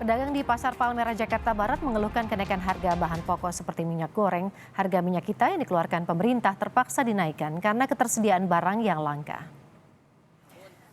Pedagang di Pasar Palmerah, Jakarta Barat mengeluhkan kenaikan harga bahan pokok seperti minyak goreng. Harga minyak kita yang dikeluarkan pemerintah terpaksa dinaikkan karena ketersediaan barang yang langka.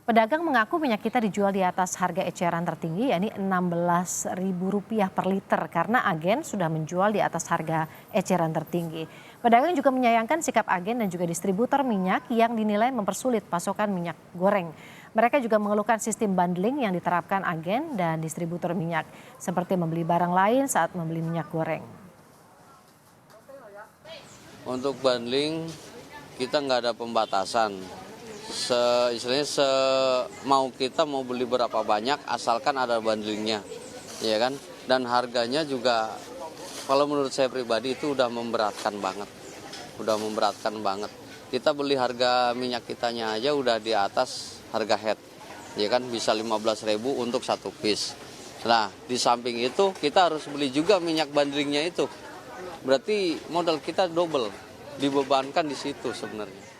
Pedagang mengaku minyak kita dijual di atas harga eceran tertinggi, yakni Rp16.000 per liter karena agen sudah menjual di atas harga eceran tertinggi. Pedagang juga menyayangkan sikap agen dan juga distributor minyak yang dinilai mempersulit pasokan minyak goreng. Mereka juga mengeluhkan sistem bundling yang diterapkan agen dan distributor minyak, seperti membeli barang lain saat membeli minyak goreng. Untuk bundling kita nggak ada pembatasan. Istilahnya mau kita mau beli berapa banyak asalkan ada bundlingnya, ya kan? Dan harganya juga kalau menurut saya pribadi itu udah memberatkan banget. Kita beli harga minyak kitanya aja udah di atas harga head, ya kan? Bisa 15.000 untuk satu piece. Nah, di samping itu kita harus beli juga minyak bundlingnya itu. Berarti modal kita double, dibebankan di situ sebenarnya.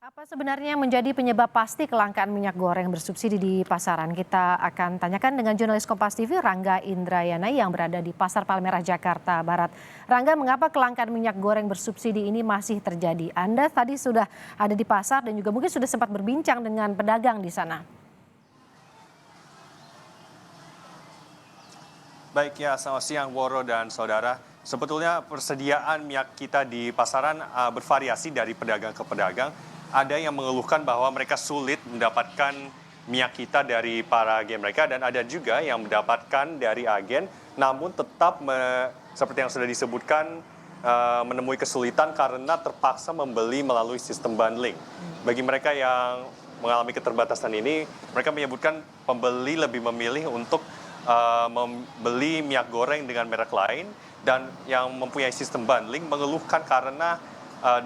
Apa sebenarnya yang menjadi penyebab pasti kelangkaan minyak goreng bersubsidi di pasaran? Kita akan tanyakan dengan jurnalis Kompas TV Rangga Indrayana yang berada di Pasar Palmerah, Jakarta Barat. Rangga, mengapa kelangkaan minyak goreng bersubsidi ini masih terjadi? Anda tadi sudah ada di pasar dan juga mungkin sudah sempat berbincang dengan pedagang di sana. Baik ya, selamat siang Woro dan saudara. Sebetulnya persediaan minyak kita di pasaran bervariasi dari pedagang ke pedagang. Ada yang mengeluhkan bahwa mereka sulit mendapatkan minyak kita dari para agen mereka dan ada juga yang mendapatkan dari agen namun tetap seperti yang sudah disebutkan menemui kesulitan karena terpaksa membeli melalui sistem bundling. Bagi mereka yang mengalami keterbatasan ini, mereka menyebutkan pembeli lebih memilih untuk membeli minyak goreng dengan merek lain dan yang mempunyai sistem bundling mengeluhkan karena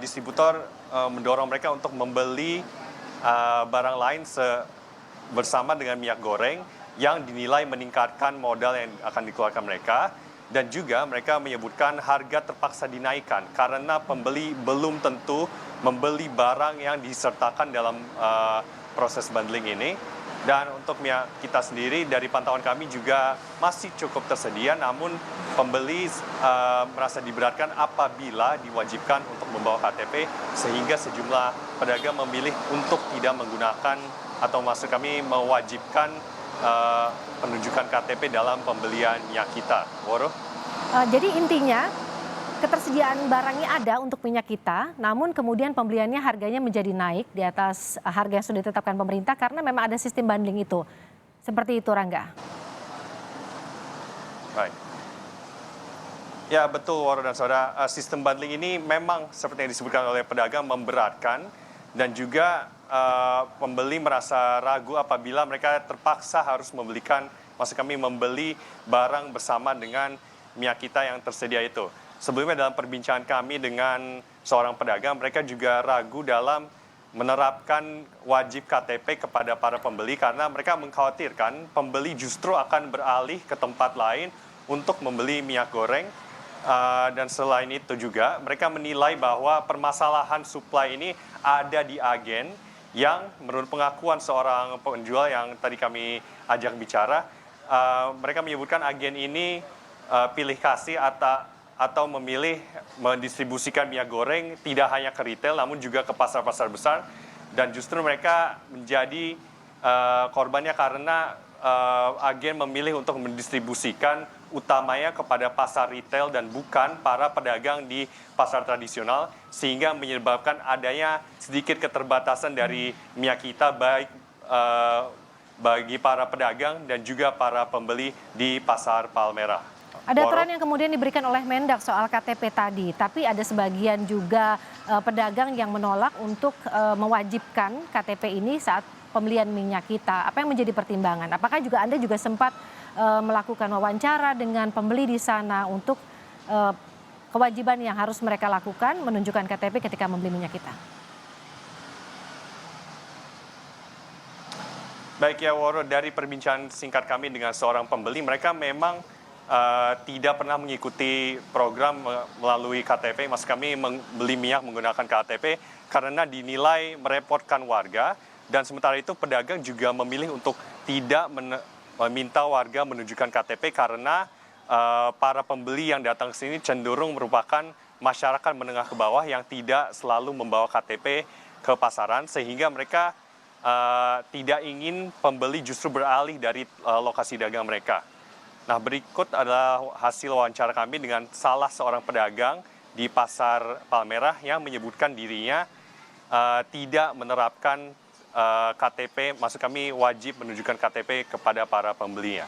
distributor mendorong mereka untuk membeli barang lain bersama dengan minyak goreng yang dinilai meningkatkan modal yang akan dikeluarkan mereka dan juga mereka menyebutkan harga terpaksa dinaikkan karena pembeli belum tentu membeli barang yang disertakan dalam proses bundling ini. Dan untuk minyak kita sendiri dari pantauan kami juga masih cukup tersedia, namun pembeli merasa diberatkan apabila diwajibkan untuk membawa KTP sehingga sejumlah pedagang memilih untuk tidak menggunakan atau maksud kami mewajibkan penunjukan KTP dalam pembelian minyak kita. Woro? Jadi intinya ketersediaan barangnya ada untuk minyak kita, namun kemudian pembeliannya harganya menjadi naik di atas harga yang sudah ditetapkan pemerintah karena memang ada sistem bundling itu. Seperti itu, Rangga. Baik. Ya betul, Waro dan saudara. Sistem bundling ini memang seperti yang disebutkan oleh pedagang memberatkan dan juga pembeli merasa ragu apabila mereka terpaksa harus maksud kami membeli barang bersama dengan minyak kita yang tersedia itu. Sebelumnya dalam perbincangan kami dengan seorang pedagang, mereka juga ragu dalam menerapkan wajib KTP kepada para pembeli karena mereka mengkhawatirkan pembeli justru akan beralih ke tempat lain untuk membeli minyak goreng. Dan selain itu juga mereka menilai bahwa permasalahan supply ini ada di agen yang menurut pengakuan seorang penjual yang tadi kami ajak bicara, mereka menyebutkan agen ini pilih kasih atau memilih mendistribusikan minyak goreng tidak hanya ke retail namun juga ke pasar-pasar besar dan justru mereka menjadi korbannya karena agen memilih untuk mendistribusikan utamanya kepada pasar retail dan bukan para pedagang di pasar tradisional sehingga menyebabkan adanya sedikit keterbatasan dari minyak kita baik bagi para pedagang dan juga para pembeli di Pasar Palmerah. Ada aturan yang kemudian diberikan oleh Mendak soal KTP tadi, tapi ada sebagian juga pedagang yang menolak untuk mewajibkan KTP ini saat pembelian minyak kita. Apa yang menjadi pertimbangan? Apakah juga Anda juga sempat melakukan wawancara dengan pembeli di sana untuk kewajiban yang harus mereka lakukan menunjukkan KTP ketika membeli minyak kita? Baik ya Woro, dari perbincangan singkat kami dengan seorang pembeli, mereka memang tidak pernah mengikuti program melalui KTP. Mas kami membeli minyak menggunakan KTP karena dinilai merepotkan warga dan sementara itu pedagang juga memilih untuk tidak meminta warga menunjukkan KTP karena para pembeli yang datang ke sini cenderung merupakan masyarakat menengah ke bawah yang tidak selalu membawa KTP ke pasaran, sehingga mereka tidak ingin pembeli justru beralih dari lokasi dagang mereka. Nah, berikut adalah hasil wawancara kami dengan salah seorang pedagang di Pasar Palmerah yang menyebutkan dirinya tidak menerapkan KTP, maksud kami wajib menunjukkan KTP kepada para pembelinya.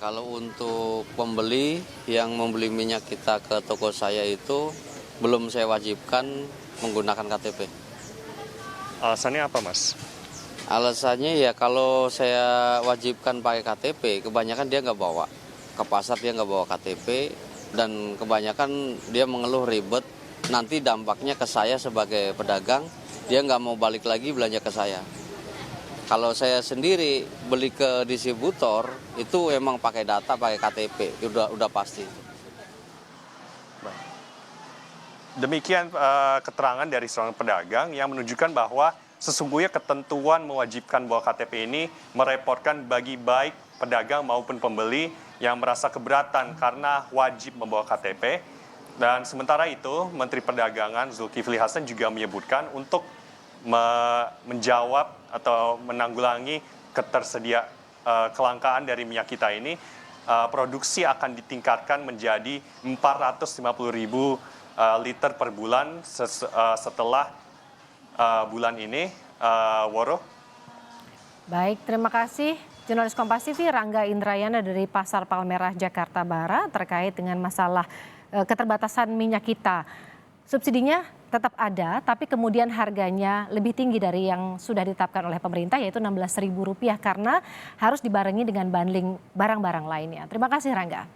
Kalau untuk pembeli yang membeli minyak kita ke toko saya itu belum saya wajibkan menggunakan KTP. Alasannya apa, Mas? Alasannya ya kalau saya wajibkan pakai KTP, kebanyakan dia nggak bawa. Ke pasar dia nggak bawa KTP dan kebanyakan dia mengeluh ribet. Nanti dampaknya ke saya sebagai pedagang, dia nggak mau balik lagi belanja ke saya. Kalau saya sendiri beli ke distributor itu emang pakai data, pakai KTP, udah pasti. Demikian keterangan dari seorang pedagang yang menunjukkan bahwa sesungguhnya ketentuan mewajibkan bawa KTP ini merepotkan bagi baik pedagang maupun pembeli yang merasa keberatan karena wajib membawa KTP. Dan sementara itu, Menteri Perdagangan Zulkifli Hasan juga menyebutkan untuk menjawab atau menanggulangi kelangkaan dari minyak kita ini, produksi akan ditingkatkan menjadi 450.000 liter per bulan setelah bulan ini, Woro. Baik, terima kasih. Jurnalis Kompas TV Rangga Indrayana dari Pasar Palmerah, Jakarta Barat terkait dengan masalah keterbatasan minyak kita. Subsidinya tetap ada, tapi kemudian harganya lebih tinggi dari yang sudah ditetapkan oleh pemerintah, yaitu Rp16.000 karena harus dibarengi dengan bundling barang-barang lainnya. Terima kasih, Rangga.